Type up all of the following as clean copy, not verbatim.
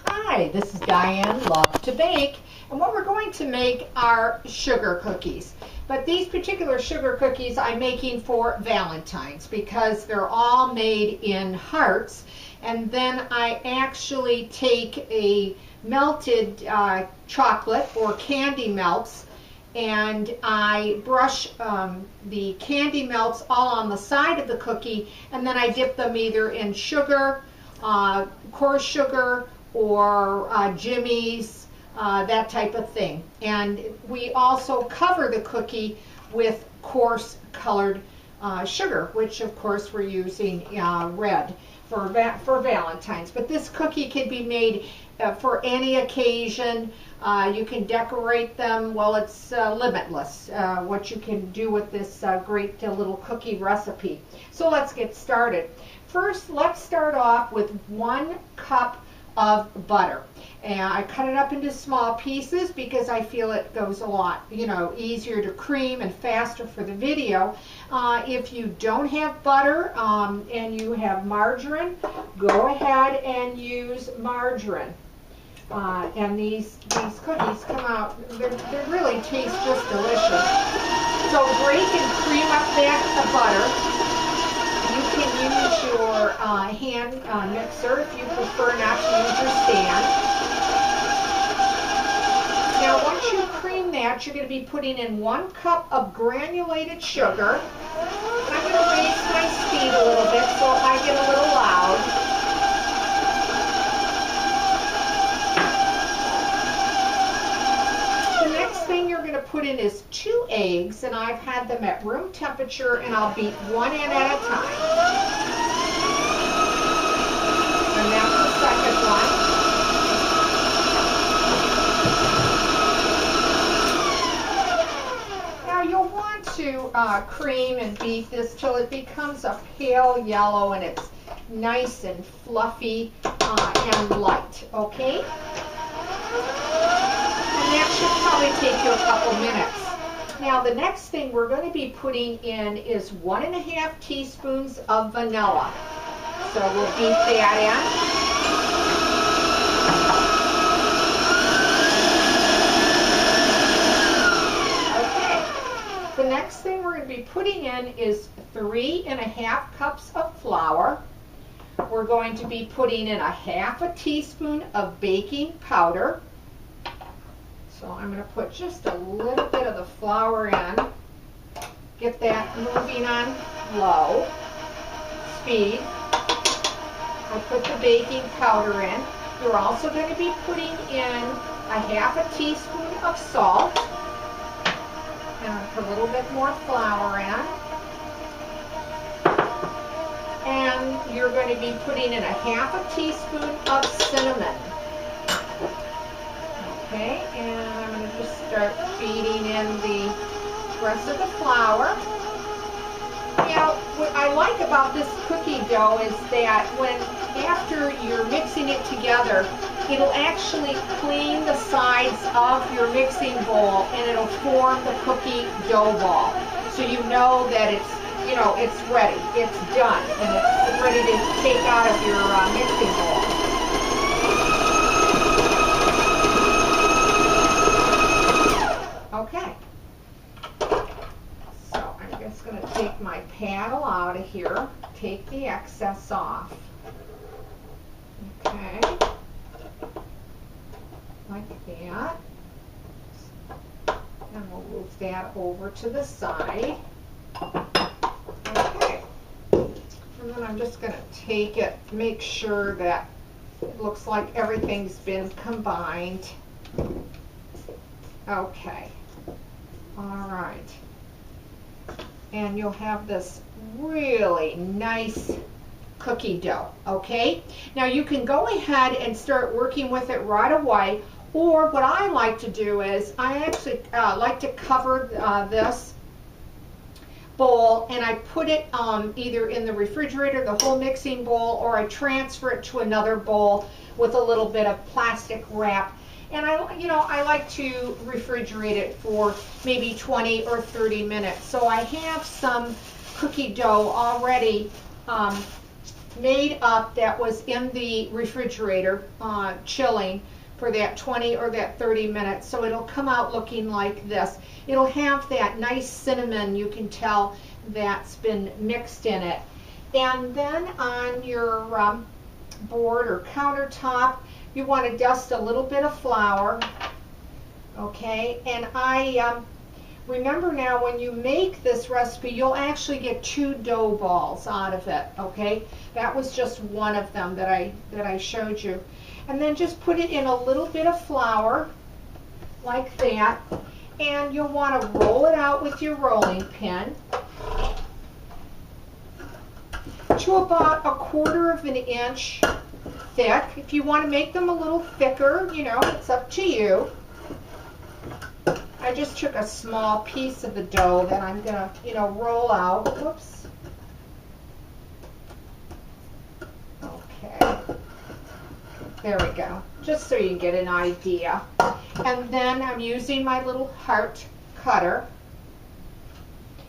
Hi, this is Diane Lovetobake, and what we're going to make are sugar cookies. But these particular sugar cookies I'm making for Valentine's because they're all made in hearts, and then I actually take a melted chocolate or candy melts, and I brush the candy melts all on the side of the cookie, and then I dip them either in sugar, coarse sugar, or jimmies, that type of thing. And we also cover the cookie with coarse colored sugar, which of course we're using red for Valentine's. But this cookie can be made for any occasion. You can decorate them. Well, it's limitless what you can do with this great little cookie recipe. So let's get started. First, let's start off with 1 cup of butter, and I cut it up into small pieces because I feel it goes a lot, easier to cream and faster for the video. If you don't have butter and you have margarine, go ahead and use margarine. And these cookies come out, they really taste just delicious. So break and cream up that butter. You can use your hand mixer if you prefer not to use your stand. Now once you cream that, you're going to be putting in 1 cup of granulated sugar. And I'm going to raise my speed a little bit so I get a little loud. Put in is 2 eggs, and I've had them at room temperature, and I'll beat 1 egg at a time. And that's the second one. Now you'll want to cream and beat this till it becomes a pale yellow and it's nice and fluffy and light, okay? And that should probably take you a couple minutes. Now the next thing we're going to be putting in is 1½ teaspoons of vanilla. So we'll beat that in. Okay. The next thing we're going to be putting in is 3½ cups of flour. We're going to be putting in 1/2 teaspoon of baking powder. So I'm going to put just a little bit of the flour in, get that moving on low speed. I put the baking powder in. You're also going to be putting in 1/2 teaspoon of salt, and I'll put a little bit more flour in. And you're going to be putting in 1/2 teaspoon of cinnamon. Okay, and I'm going to just start feeding in the rest of the flour. Now, what I like about this cookie dough is that after you're mixing it together, it'll actually clean the sides of your mixing bowl and it'll form the cookie dough ball. So you know that it's ready, it's done, and it's ready to take out of your mixing bowl. Okay, so I'm just going to take my paddle out of here, take the excess off. Okay, like that. And we'll move that over to the side. Okay, and then I'm just going to take it, make sure that it looks like everything's been combined. Okay. All right, and you'll have this really nice cookie dough, okay? Now you can go ahead and start working with it right away, or what I like to do is I actually like to cover this bowl and I put it either in the refrigerator, the whole mixing bowl, or I transfer it to another bowl with a little bit of plastic wrap. And I like to refrigerate it for maybe 20 or 30 minutes. So I have some cookie dough already made up that was in the refrigerator chilling for that 20 or that 30 minutes. So it'll come out looking like this. It'll have that nice cinnamon, you can tell, that's been mixed in it. And then on your board or countertop, you want to dust a little bit of flour. Okay, and I remember now when you make this recipe, you'll actually get 2 dough balls out of it. Okay, that was just one of them that I showed you. And then just put it in a little bit of flour like that, and you'll want to roll it out with your rolling pin to about 1/4 of an inch thick. If you want to make them a little thicker, you know, it's up to you. I just took a small piece of the dough that I'm gonna, you know, roll out. Whoops. Okay. There we go. Just so you can get an idea. And then I'm using my little heart cutter.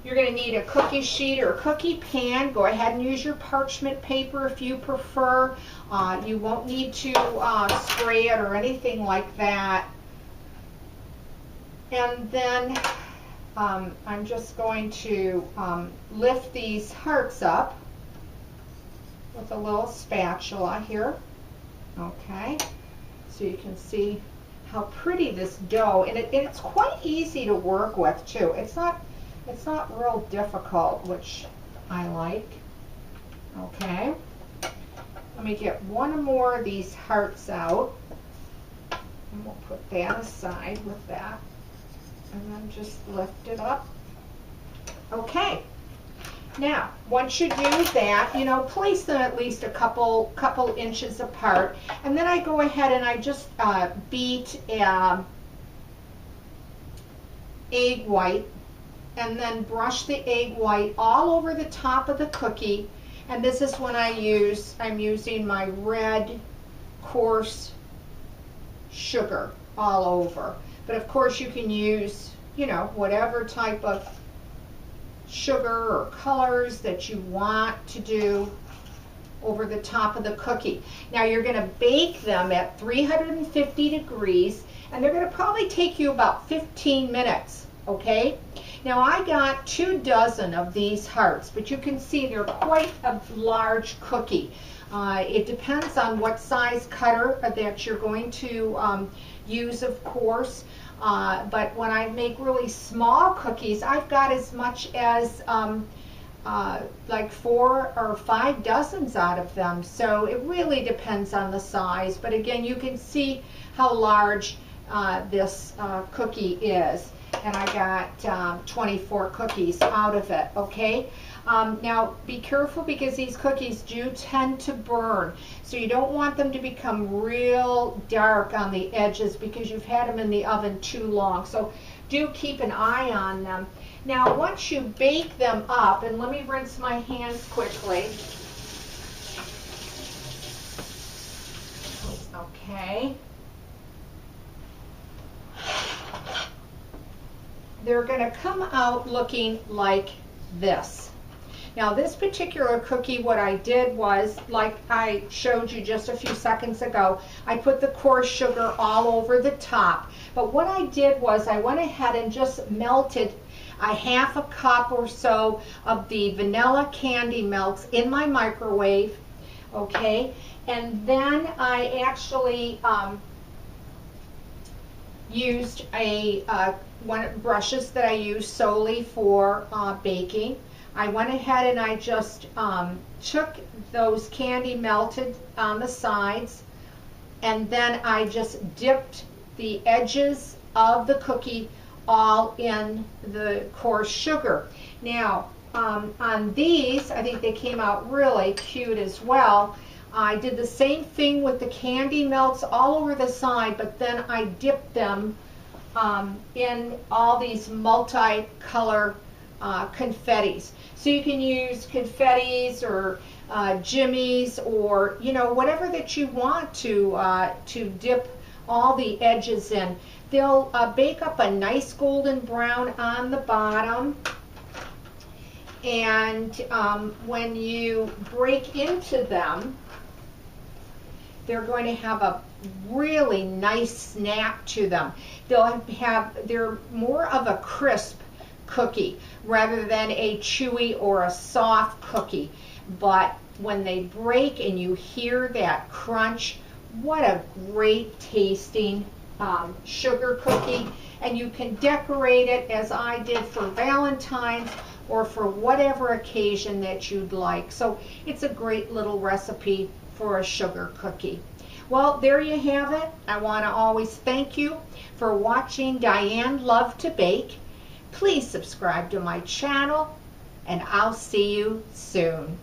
You're going to need a cookie sheet or a cookie pan. Go ahead and use your parchment paper if you prefer. You won't need to spray it or anything like that. And then I'm just going to lift these hearts up with a little spatula here. Okay, so you can see how pretty this dough, and it's quite easy to work with too. It's not real difficult, which I like. Okay, let me get one more of these hearts out, and we'll put that aside with that, and then just lift it up. Okay, now once you do that, you know, place them at least a couple inches apart, and then I go ahead and I just beat egg white, and then brush the egg white all over the top of the cookie. And this is when I'm using my red coarse sugar all over. But of course you can use, you know, whatever type of sugar or colors that you want to do over the top of the cookie. Now you're going to bake them at 350 degrees, and they're going to probably take you about 15 minutes. Okay, now I got 2 dozen of these hearts, but you can see they're quite a large cookie. It depends on what size cutter that you're going to use, of course. But when I make really small cookies, I've got as much as like 4 or 5 dozens out of them. So it really depends on the size. But again, you can see how large this cookie is. And I got 24 cookies out of it, okay? Now, be careful because these cookies do tend to burn. So you don't want them to become real dark on the edges because you've had them in the oven too long. So do keep an eye on them. Now, once you bake them up, and let me rinse my hands quickly. Okay. They're going to come out looking like this. Now this particular cookie, what I did was, like I showed you just a few seconds ago, I put the coarse sugar all over the top. But what I did was I went ahead and just melted a 1/2 cup or so of the vanilla candy melts in my microwave, okay? And then I actually used one of the brushes that I use solely for baking. I went ahead and I just took those candy melted on the sides, and then I just dipped the edges of the cookie all in the coarse sugar. Now on these, I think they came out really cute as well. I did the same thing with the candy melts all over the side, but then I dipped them in all these multi-color confettis. So you can use confettis or jimmies, or you know, whatever that you want to dip all the edges in. They'll bake up a nice golden brown on the bottom, And when you break into them, they're going to have a really nice snap to them. They're more of a crisp cookie rather than a chewy or a soft cookie. But when they break and you hear that crunch, what a great tasting sugar cookie. And you can decorate it as I did for Valentine's or for whatever occasion that you'd like. So it's a great little recipe for a sugar cookie. Well, there you have it. I want to always thank you for watching Diane Lovetobake. Please subscribe to my channel, and I'll see you soon.